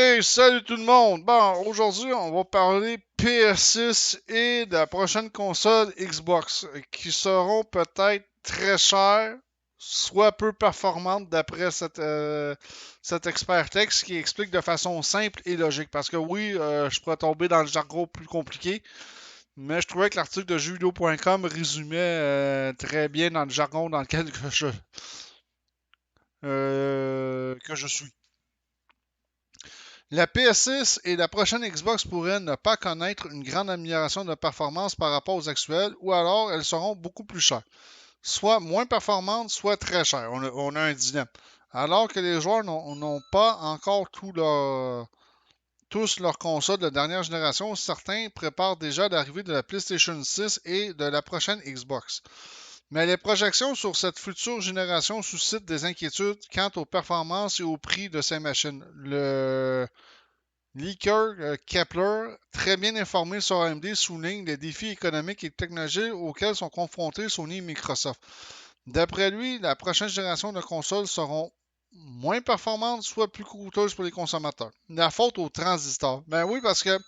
Hey, salut tout le monde! Bon, aujourd'hui, on va parler PS6 et de la prochaine console Xbox, qui seront peut-être très chères, soit peu performantes d'après cet expert texte qui explique de façon simple et logique. Parce que oui, je pourrais tomber dans le jargon plus compliqué, mais je trouvais que l'article de jeuxvideo.com résumait très bien dans le jargon dans lequel que je suis. La PS6 et la prochaine Xbox pourraient ne pas connaître une grande amélioration de performance par rapport aux actuelles, ou alors elles seront beaucoup plus chères. Soit moins performantes, soit très chères. On a un dilemme. Alors que les joueurs n'ont pas encore tous leurs consoles de dernière génération, certains préparent déjà l'arrivée de la PlayStation 6 et de la prochaine Xbox. Mais les projections sur cette future génération suscitent des inquiétudes quant aux performances et au prix de ces machines. Le Leaker Kepler, très bien informé sur AMD, souligne les défis économiques et technologiques auxquels sont confrontés Sony et Microsoft. D'après lui, la prochaine génération de consoles seront moins performantes, soit plus coûteuses pour les consommateurs. La faute aux transistors. Ben oui, parce que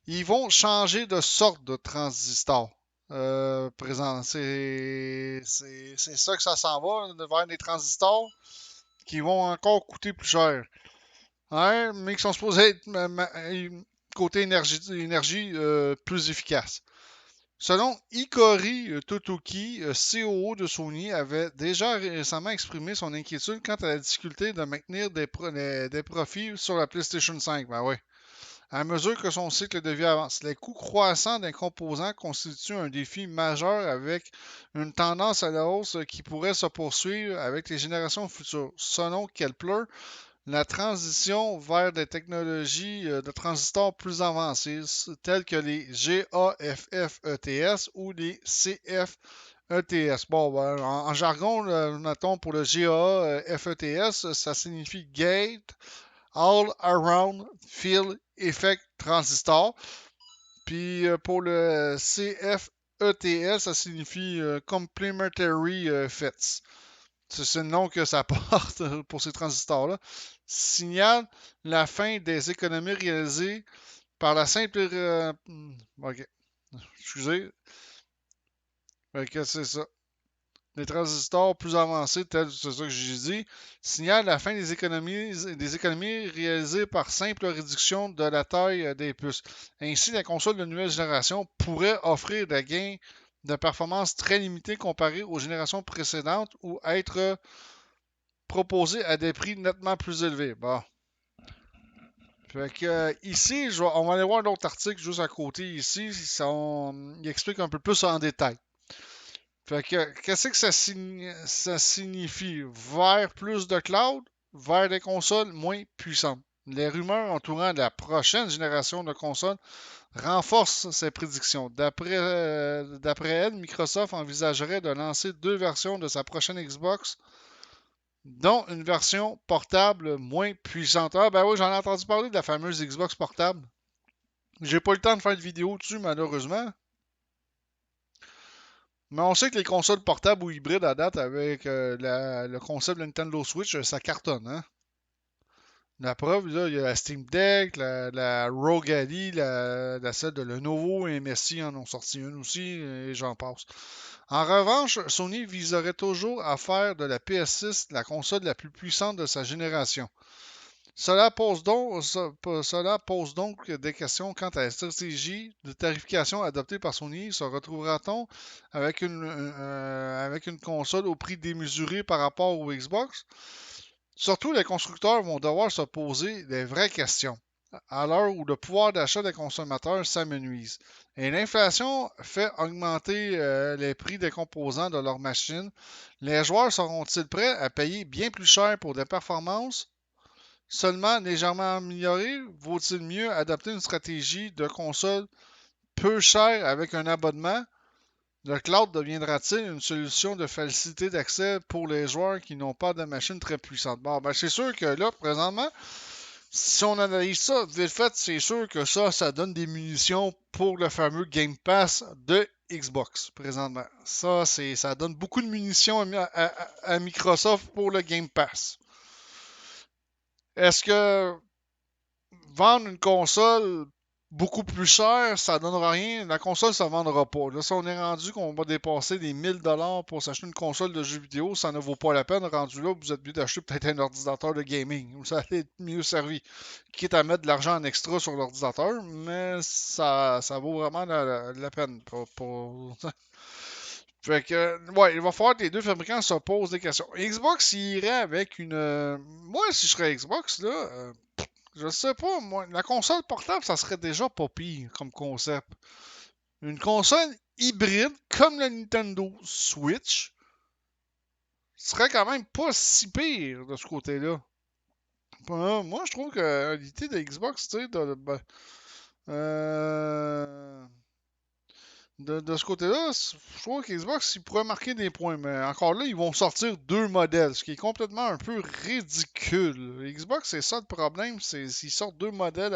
ils vont changer de sorte de transistors. Présent. C'est ça que ça s'en va, vers des transistors qui vont encore coûter plus cher. Ouais, mais qui sont supposés être côté énergie plus efficace. Selon Hikori Totoki, COO de Sony, avait déjà récemment exprimé son inquiétude quant à la difficulté de maintenir des profits sur la PlayStation 5. Ben oui. À mesure que son cycle de vie avance, les coûts croissants d'un composant constituent un défi majeur avec une tendance à la hausse qui pourrait se poursuivre avec les générations futures. Selon Kepler, la transition vers des technologies de transistors plus avancées, telles que les GAFFETS ou les CFETS. Bon, ben, en jargon, mettons pour le GAFETS, ça signifie Gate All Around Field Effect Transistor. Puis pour le CFETS, ça signifie Complementary FETs. C'est le nom que ça porte pour ces transistors-là, signale la fin des économies réalisées par la simple. Ok, excusez. Ok, c'est ça. Les transistors plus avancés, c'est ça que j'ai dit, signalent la fin des économies réalisées par simple réduction de la taille des puces. Ainsi, la console de nouvelle génération pourrait offrir des gains de performance très limités comparés aux générations précédentes ou être proposé à des prix nettement plus élevés. Bon. Fait que ici, on va aller voir l'autre article juste à côté ici. Il explique un peu plus en détail. Fait que qu'est-ce que ça signifie? Vers plus de cloud, vers des consoles moins puissantes. Les rumeurs entourant la prochaine génération de consoles renforcent ces prédictions. D'après elle, Microsoft envisagerait de lancer deux versions de sa prochaine Xbox dont une version portable moins puissante. Ah ben oui, j'en ai entendu parler de la fameuse Xbox portable. J'ai pas eu le temps de faire de vidéo dessus, malheureusement. Mais on sait que les consoles portables ou hybrides à date avec le concept de Nintendo Switch, ça cartonne, hein? La preuve, là, il y a la Steam Deck, la Rogue Ally, celle de Lenovo et MSI en ont sorti une aussi, et j'en passe. En revanche, Sony viserait toujours à faire de la PS6 la console la plus puissante de sa génération. Cela pose donc des questions quant à la stratégie de tarification adoptée par Sony. Se retrouvera-t-on avec une console au prix démesuré par rapport au Xbox? Surtout, les constructeurs vont devoir se poser des vraies questions à l'heure où le pouvoir d'achat des consommateurs s'amenuise. Et l'inflation fait augmenter les prix des composants de leurs machines. Les joueurs seront-ils prêts à payer bien plus cher pour des performances seulement légèrement amélioré, vaut-il mieux adopter une stratégie de console peu chère avec un abonnement? Le cloud deviendra-t-il une solution de facilité d'accès pour les joueurs qui n'ont pas de machine très puissante? Bon, ben c'est sûr que là, présentement, si on analyse ça, vite fait, c'est sûr que ça donne des munitions pour le fameux Game Pass de Xbox, présentement. Ça donne beaucoup de munitions à Microsoft pour le Game Pass. Est-ce que vendre une console beaucoup plus chère, ça donnera rien. La console, ça ne vendra pas. Là, si on est rendu qu'on va dépasser des 1000$ pour s'acheter une console de jeux vidéo, ça ne vaut pas la peine. Rendu là, vous êtes mieux d'acheter peut-être un ordinateur de gaming. Vous allez être mieux servi. Quitte à mettre de l'argent en extra sur l'ordinateur, mais ça vaut vraiment la peine. Fait que, ouais, il va falloir que les deux fabricants se posent des questions. Xbox, il irait avec une. Moi, si je serais Xbox, là, je sais pas, moi, la console portable, ça serait déjà pas pire comme concept. Une console hybride comme la Nintendo Switch serait quand même pas si pire de ce côté-là. Moi, je trouve que l'idée de Xbox, tu sais, euh, de ce côté-là, je trouve que Xbox, ils pourraient marquer des points. Mais encore là, ils vont sortir deux modèles, ce qui est complètement un peu ridicule. Xbox, c'est ça le problème, c'est s'ils sortent deux modèles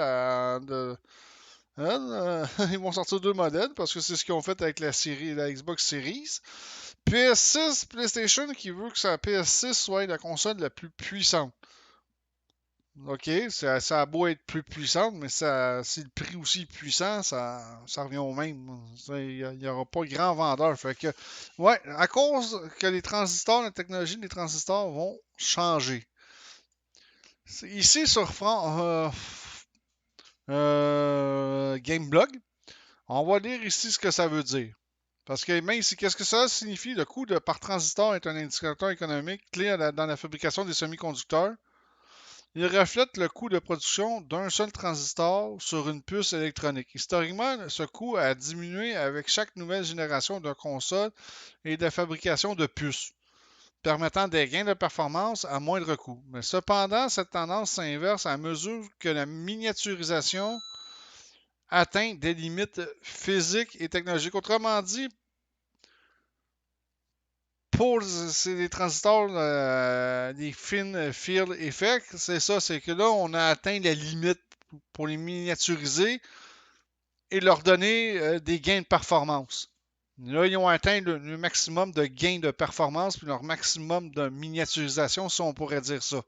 ils vont sortir deux modèles parce que c'est ce qu'ils ont fait avec la Xbox Series. PS6, PlayStation qui veut que sa PS6 soit la console la plus puissante. Ok, ça a beau être plus puissante, mais si le prix aussi est puissant, ça revient au même. Il n'y aura pas grand vendeur. Fait que, ouais, à cause que les transistors, la technologie des transistors vont changer. Ici sur Gameblog, on va lire ici ce que ça veut dire. Parce que même ici, qu'est-ce que ça signifie? Le coût par transistor est un indicateur économique clé dans la fabrication des semi-conducteurs. Il reflète le coût de production d'un seul transistor sur une puce électronique. Historiquement, ce coût a diminué avec chaque nouvelle génération de consoles et de fabrication de puces, permettant des gains de performance à moindre coût. Mais cependant, cette tendance s'inverse à mesure que la miniaturisation atteint des limites physiques et technologiques. Autrement dit, pour les transistors, les Thin Field Effect, c'est ça, c'est que là, on a atteint la limite pour les miniaturiser et leur donner des gains de performance. Là, ils ont atteint le maximum de gains de performance puis leur maximum de miniaturisation, si on pourrait dire ça.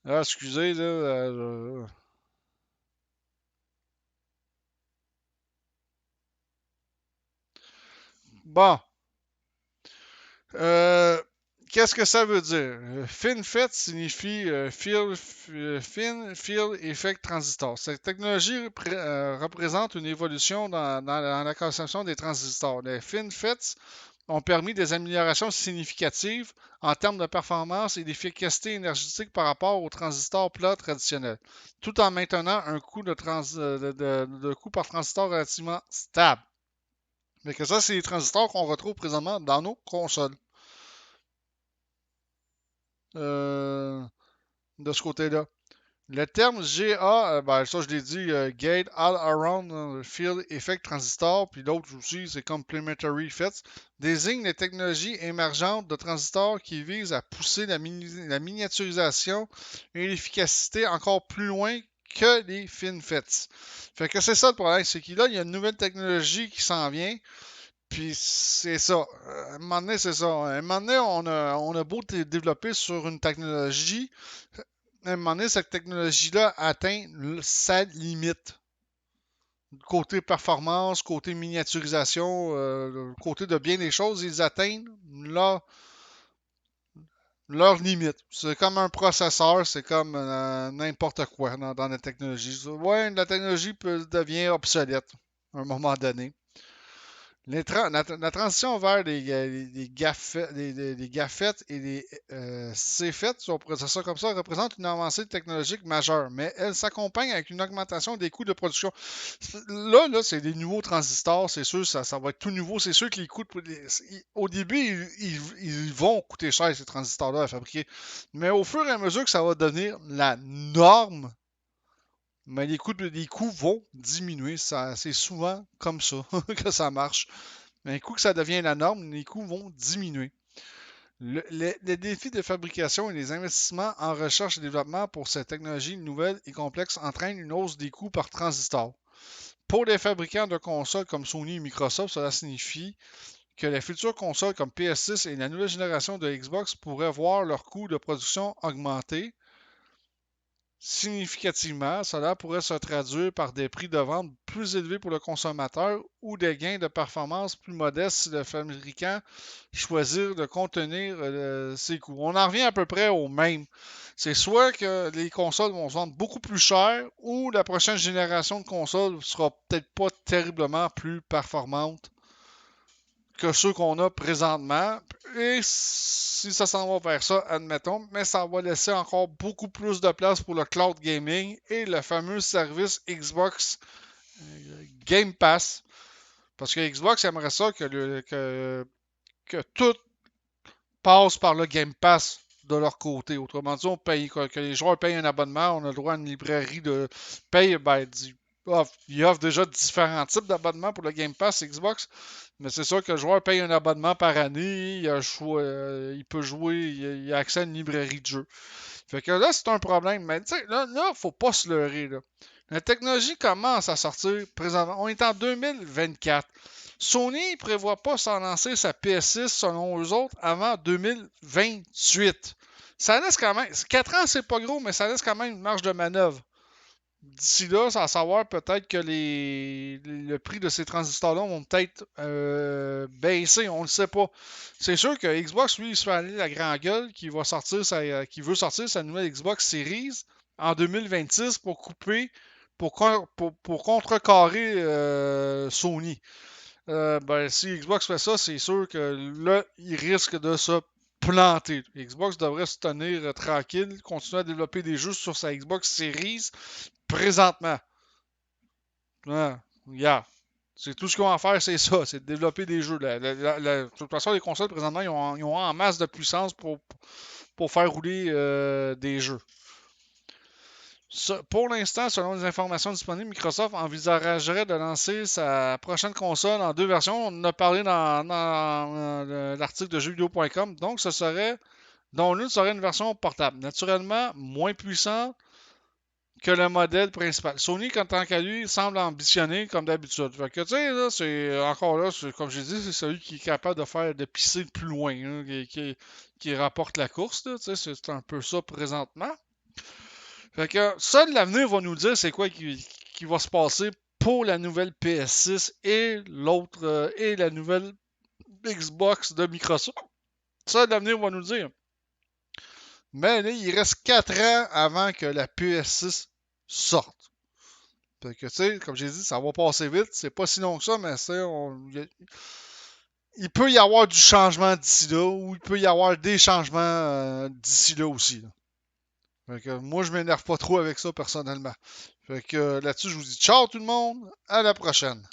Ah, excusez, là. Bon. Euh, Qu'est-ce que ça veut dire? FinFET signifie Fin Field Effect Transistor. Cette technologie représente une évolution dans la conception des transistors. Les FinFETs ont permis des améliorations significatives en termes de performance et d'efficacité énergétique par rapport aux transistors plats traditionnels, tout en maintenant un coût de coût par transistor relativement stable. Mais que ça, c'est les transistors qu'on retrouve présentement dans nos consoles. Euh, de ce côté-là. Le terme GA, ben, ça je l'ai dit, Gate All Around Field Effect Transistor, puis l'autre aussi, c'est Complementary FETs, désigne les technologies émergentes de transistors qui visent à pousser la miniaturisation et l'efficacité encore plus loin que les FinFETs. Fait que c'est ça le problème, c'est qu'il y a une nouvelle technologie qui s'en vient, puis c'est ça. À un moment donné, c'est ça. À un moment donné, on a beau développer sur une technologie, à un moment donné, cette technologie-là atteint sa limite. Côté performance, côté miniaturisation, côté de bien des choses, ils atteignent leur limite. C'est comme un processeur, c'est comme n'importe quoi dans la technologie. Ouais, la technologie devient obsolète à un moment donné. La transition vers les GAFET et les CFET, si on pourrait dire ça comme ça, représente une avancée technologique majeure, mais elle s'accompagne avec une augmentation des coûts de production. Là c'est des nouveaux transistors, c'est sûr, ça va être tout nouveau. C'est sûr que les coûts, au début, ils vont coûter cher, ces transistors-là à fabriquer. Mais au fur et à mesure que ça va devenir la norme, mais les coûts vont diminuer. C'est souvent comme ça que ça marche. Mais un coup que ça devient la norme, les coûts vont diminuer. Les défis de fabrication et les investissements en recherche et développement pour ces technologies nouvelles et complexes entraînent une hausse des coûts par transistor. Pour les fabricants de consoles comme Sony et Microsoft, cela signifie que les futures consoles comme PS6 et la nouvelle génération de Xbox pourraient voir leurs coûts de production augmenter significativement. Cela pourrait se traduire par des prix de vente plus élevés pour le consommateur ou des gains de performance plus modestes si le fabricant choisit de contenir ses coûts. On en revient à peu près au même. C'est soit que les consoles vont se vendre beaucoup plus cher ou la prochaine génération de consoles sera peut-être pas terriblement plus performante que ceux qu'on a présentement. Et si ça s'en va vers ça, admettons, mais ça va laisser encore beaucoup plus de place pour le cloud gaming et le fameux service Xbox Game Pass. Parce que Xbox aimerait ça que tout passe par le Game Pass de leur côté. Autrement dit, on paye, que les joueurs payent un abonnement, on a le droit à une librairie de paye, ils offrent déjà différents types d'abonnements pour le Game Pass Xbox, mais c'est sûr que le joueur paye un abonnement par année, il peut jouer, il a accès à une librairie de jeux. Fait que là, c'est un problème. Mais tu sais, là, faut pas se leurrer. Là. La technologie commence à sortir présentement. On est en 2024. Sony ne prévoit pas s'en lancer sa PS6 selon eux autres avant 2028. Ça laisse quand même. 4 ans, c'est pas gros, mais ça laisse quand même une marge de manœuvre. D'ici là, c'est à savoir peut-être que le prix de ces transistors-là vont peut-être baisser, on ne le sait pas. C'est sûr que Xbox, lui, il se fait aller la grande gueule qui veut sortir sa nouvelle Xbox Series en 2026 pour couper, pour contrecarrer Sony. Si Xbox fait ça, c'est sûr que là, il risque de se planter. Xbox devrait se tenir tranquille, continuer à développer des jeux sur sa Xbox Series présentement. Yeah. C'est tout ce qu'ils ont à faire, c'est ça, c'est de développer des jeux. De toute façon, les consoles présentement, ils ont en masse de puissance pour faire rouler des jeux. Pour l'instant, selon les informations disponibles, Microsoft envisagerait de lancer sa prochaine console en 2 versions. On en a parlé dans l'article de jeuxvideo.com. Donc, dont l'une serait une version portable. Naturellement, moins puissante que le modèle principal. Sony, en tant qu'à lui, semble ambitionner comme d'habitude. Fait que, tu sais, là, c'est encore là, comme j'ai dit, c'est celui qui est capable de pisser le plus loin, hein, qui rapporte la course. Là, c'est un peu ça présentement. Fait que seul l'avenir va nous dire c'est quoi qui va se passer pour la nouvelle PS6 et l'autre et la nouvelle Xbox de Microsoft. Seul l'avenir va nous dire. Mais là, il reste 4 ans avant que la PS6 sorte. Fait que, tu sais, comme j'ai dit, ça va passer vite. C'est pas si long que ça, mais il peut y avoir du changement d'ici là, ou il peut y avoir des changements d'ici là aussi. Là. Fait que moi, je m'énerve pas trop avec ça personnellement. Fait que là-dessus, je vous dis ciao tout le monde, à la prochaine.